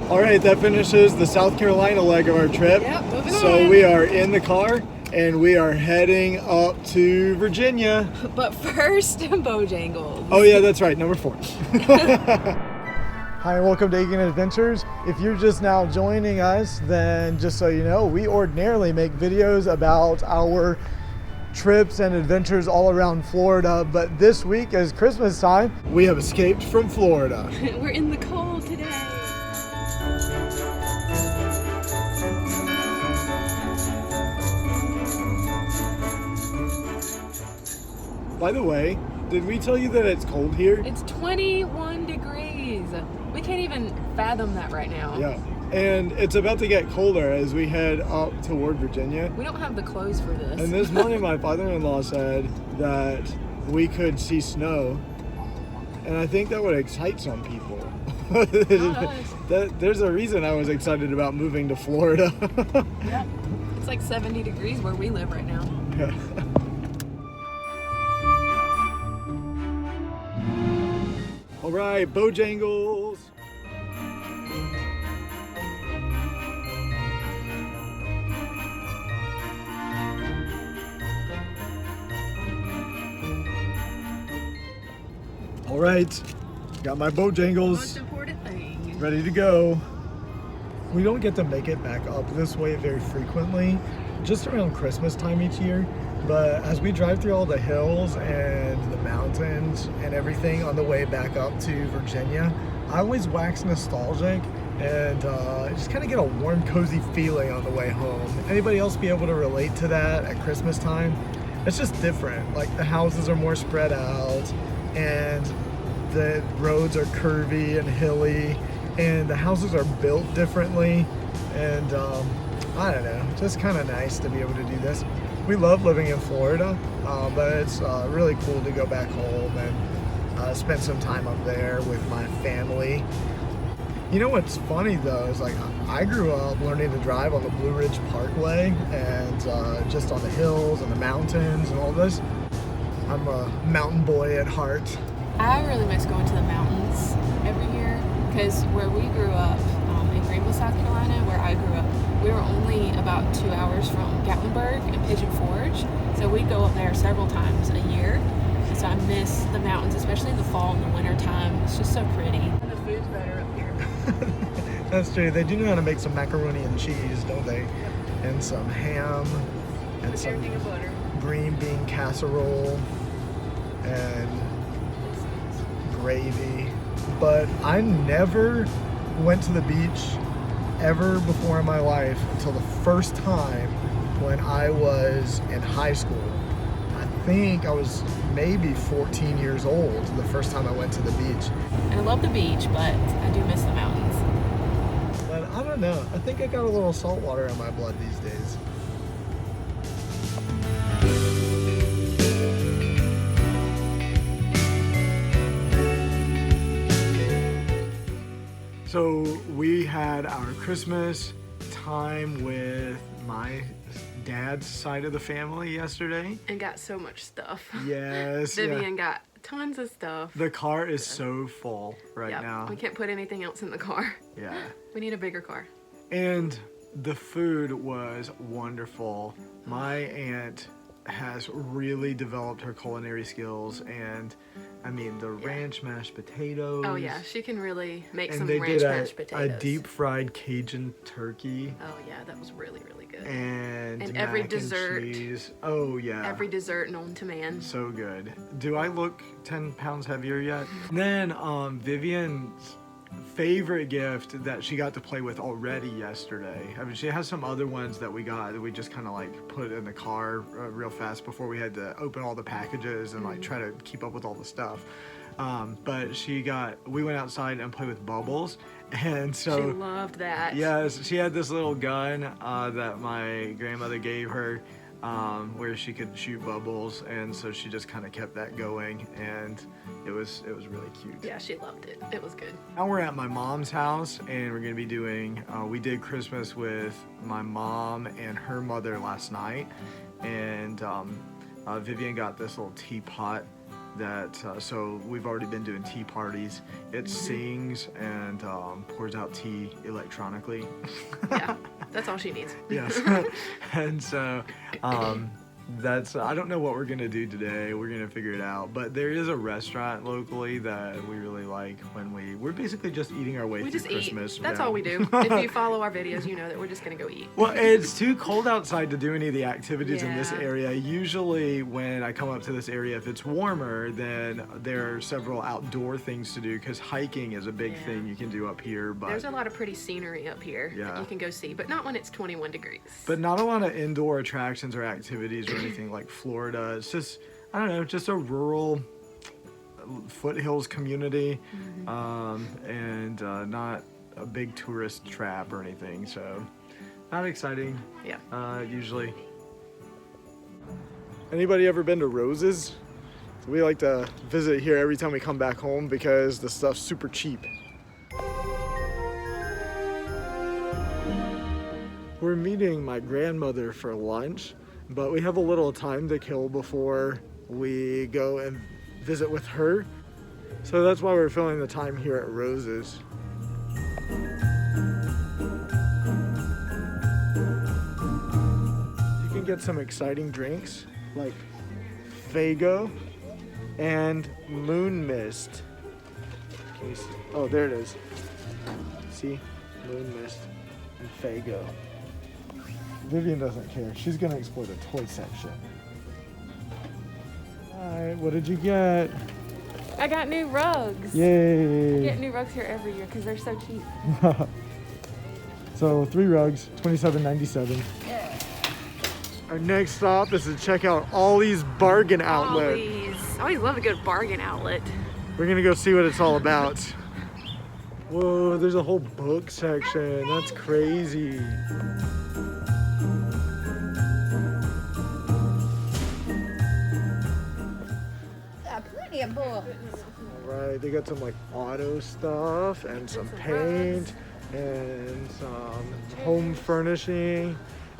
All right, that finishes the South Carolina leg of our trip. Yep, moving so on. we are in the car and we are heading up to Virginia. But first, Bojangles. Oh yeah, that's right, number 4. Hi and welcome to Aiken Adventures. If you're just now joining us, then just so you know, we ordinarily make videos about our trips and adventures all around Florida, but this week as Christmas time, we have escaped from Florida. We're in the cold today. By the way, did we tell you that it's cold here? It's 21 degrees. We can't even fathom that right now. Yeah, and it's about to get colder as we head up toward Virginia. We don't have the clothes for this. And this morning my father-in-law said that we could see snow, and I think that would excite some people. There's a reason I was excited about moving to Florida. Yeah, it's like 70 degrees where we live right now. Yeah. All right, Bojangles. All right, got my Bojangles. Most important thing. Ready to go. We don't get to make it back up this way very frequently, just around Christmas time each year. But as we drive through all the hills and the mountains and everything on the way back up to Virginia, I always wax nostalgic and just kind of get a warm, cozy feeling on the way home. Anybody else be able to relate to that at Christmas time? It's just different. Like the houses are more spread out and the roads are curvy and hilly and the houses are built differently. And I don't know, just kind of nice to be able to do this. We love living in Florida, but it's really cool to go back home and spend some time up there with my family. You know what's funny though is like I grew up learning to drive on the Blue Ridge Parkway and just on the hills and the mountains and all this. I'm a mountain boy at heart. I really miss going to the mountains every year because where we grew up in Greenville, South Carolina, where I grew up, we were only about 2 hours from Gatlinburg and Pigeon Forge, so we'd go up there several times a year. And so I miss the mountains, especially in the fall and the winter time. It's just so pretty. And the food's better up here. That's true. They do know how to make some macaroni and cheese, don't they? Yep. And some ham and With some everything in butter. green bean casserole and gravy. But I never went to the beach ever before in my life until the first time when I was in high school. I think I was maybe 14 years old the first time I went to the beach. And I love the beach, but I do miss the mountains. But I don't know, I think I got a little salt water in my blood these days. So we had our Christmas time with my dad's side of the family yesterday. And got so much stuff. Yes. Vivian got tons of stuff. The car is so full right now. We can't put anything else in the car. Yeah. We need a bigger car. And the food was wonderful. My aunt has really developed her culinary skills, and I mean the ranch mashed potatoes. Oh yeah, she can really make and some they ranch did mashed potatoes. a deep fried Cajun turkey. Oh yeah, that was really, really good. And every mac dessert. and cheese. Oh yeah. Every dessert known to man. So good. Do I look 10 pounds heavier yet? Then Vivian's favorite gift that she got to play with already yesterday. I mean, she has some other ones that we got that we just kind of like put in the car real fast before we had to open all the packages and like try to keep up with all the stuff. But we went outside and played with bubbles, and so she loved that. Yes, she had this little gun that my grandmother gave her, where she could shoot bubbles, and so she just kind of kept that going, and it was really cute. Yeah, she loved it. It was good. Now we're at my mom's house, and we're gonna be doing. We did Christmas with my mom and her mother last night, and Vivian got this little teapot that, so we've already been doing tea parties. It sings and pours out tea electronically. Yeah, that's all she needs. Yes. And so that's, I don't know what we're gonna do today. We're gonna figure it out. But there is a restaurant locally that we really like when we're basically just eating our way through Christmas. That's all we do. If you follow our videos, you know that we're just gonna go eat. Well, it's too cold outside to do any of the activities in this Yeah. area. Usually when I come up to this area, if it's warmer, then there are several outdoor things to do because hiking is a big thing you can do up here. But There's a lot of pretty scenery up here that you can go see, but not when it's 21 degrees. But not a lot of indoor attractions or activities or anything like Florida. It's just, I don't know, just a rural foothills community, and not a big tourist trap or anything. So not exciting. Yeah. Usually. Anybody ever been to Rose's? We like to visit here every time we come back home because the stuff's super cheap. We're meeting my grandmother for lunch, but we have a little time to kill before we go and visit with her. So that's why we're filling the time here at Rose's. You can get some exciting drinks like Fago and Moon Mist. Can you see? Oh, there it is. See? Moon Mist and Fago. Vivian doesn't care. She's gonna explore the toy section. Alright, what did you get? I got new rugs. Yay! I get new rugs here every year because they're so cheap. So 3 rugs, $27.97. Yeah. Our next stop is to check out Ollie's Bargain Outlet. I always love a good bargain outlet. We're gonna go see what it's all about. Whoa, there's a whole book section. That's crazy. Plenty of books. Alright, they got some like auto stuff and some paint and some home furnishing,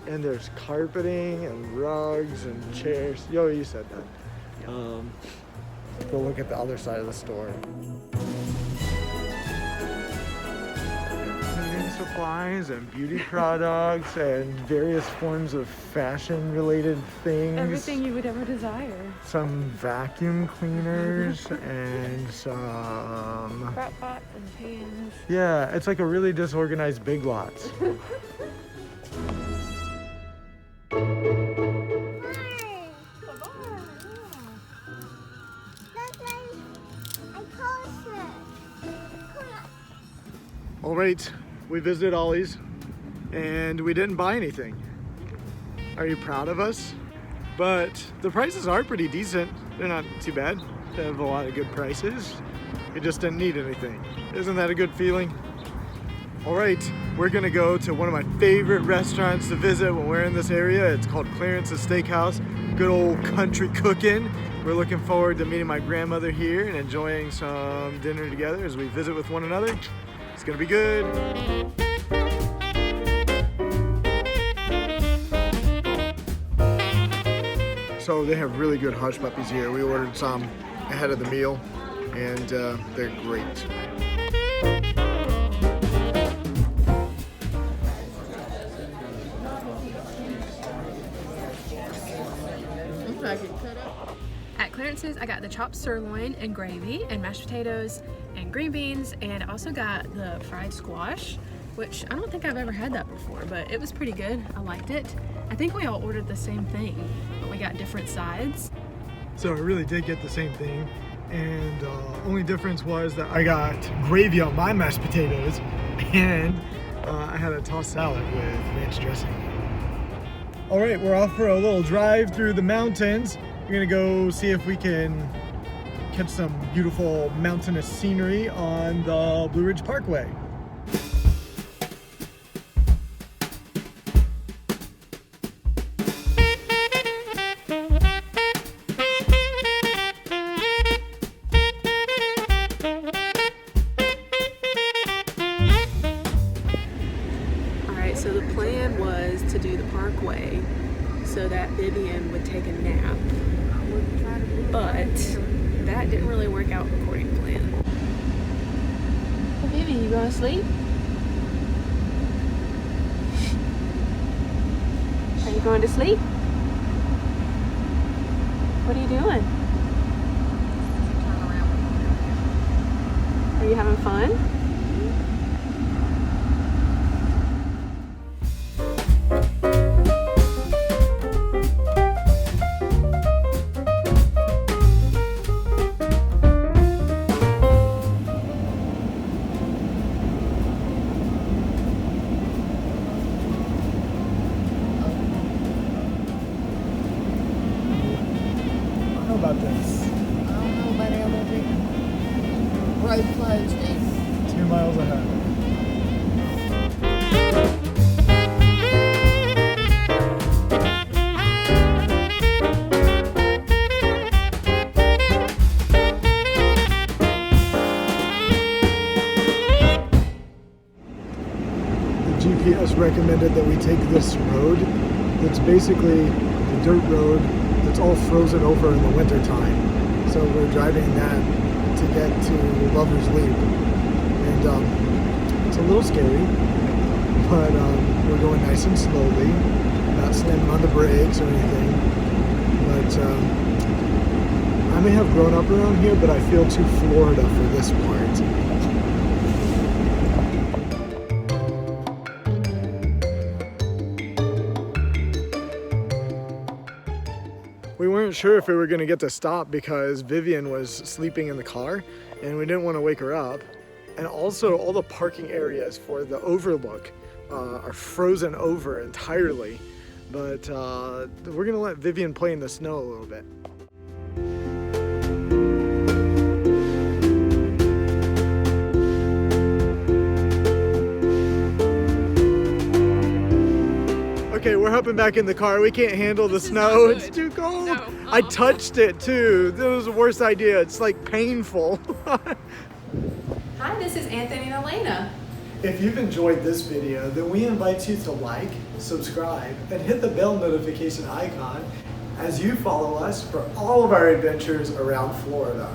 and there's carpeting and rugs and chairs. Yo, you said that. Go look at the other side of the store. Cleaning supplies and beauty products and various forms of fashion related things. Everything you would ever desire. Some vacuum cleaners and some... Crock pots and pans. Yeah, it's like a really disorganized Big Lots. All right, we visited Ollie's and we didn't buy anything. Are you proud of us? But the prices are pretty decent. They're not too bad. They have a lot of good prices. We just didn't need anything. Isn't that a good feeling? All right, we're gonna go to one of my favorite restaurants to visit when we're in this area. It's called Clarence's Steakhouse. Good old country cooking. We're looking forward to meeting my grandmother here and enjoying some dinner together as we visit with one another. It's gonna be good. So they have really good hush puppies here. We ordered some ahead of the meal and they're great. At Clarence's, I got the chopped sirloin and gravy and mashed potatoes and green beans, and I also got the fried squash, which I don't think I've ever had that before, but it was pretty good. I liked it. I think we all ordered the same thing, but we got different sides. So I really did get the same thing, and only difference was that I got gravy on my mashed potatoes, and I had a tossed salad with ranch dressing. All right, we're off for a little drive through the mountains. We're gonna go see if we can catch some beautiful mountainous scenery on the Blue Ridge Parkway. So the plan was to do the parkway so that Vivian would take a nap, but that didn't really work out according to plan. Hey, baby, you going to sleep? Are you going to sleep? What are you doing? Are you having fun? How about this? I don't know about elevator. Road closed, dude. 2 miles ahead. The GPS recommended that we take this road that's basically the dirt road that's all frozen over in the winter time. So we're driving that to get to Lover's Leap. And it's a little scary, but we're going nice and slowly, not slamming on the brakes or anything. But I may have grown up around here, but I feel too Florida for this part. We weren't sure if we were going to get to stop because Vivian was sleeping in the car and we didn't want to wake her up. And also all the parking areas for the overlook are frozen over entirely. But we're going to let Vivian play in the snow a little bit. Okay, we're hopping back in the car. We can't handle the snow. It's too cold. No. I touched it too. That was the worst idea. It's like painful. Hi, this is Anthony and Elena. If you've enjoyed this video, then we invite you to like, subscribe, and hit the bell notification icon as you follow us for all of our adventures around Florida.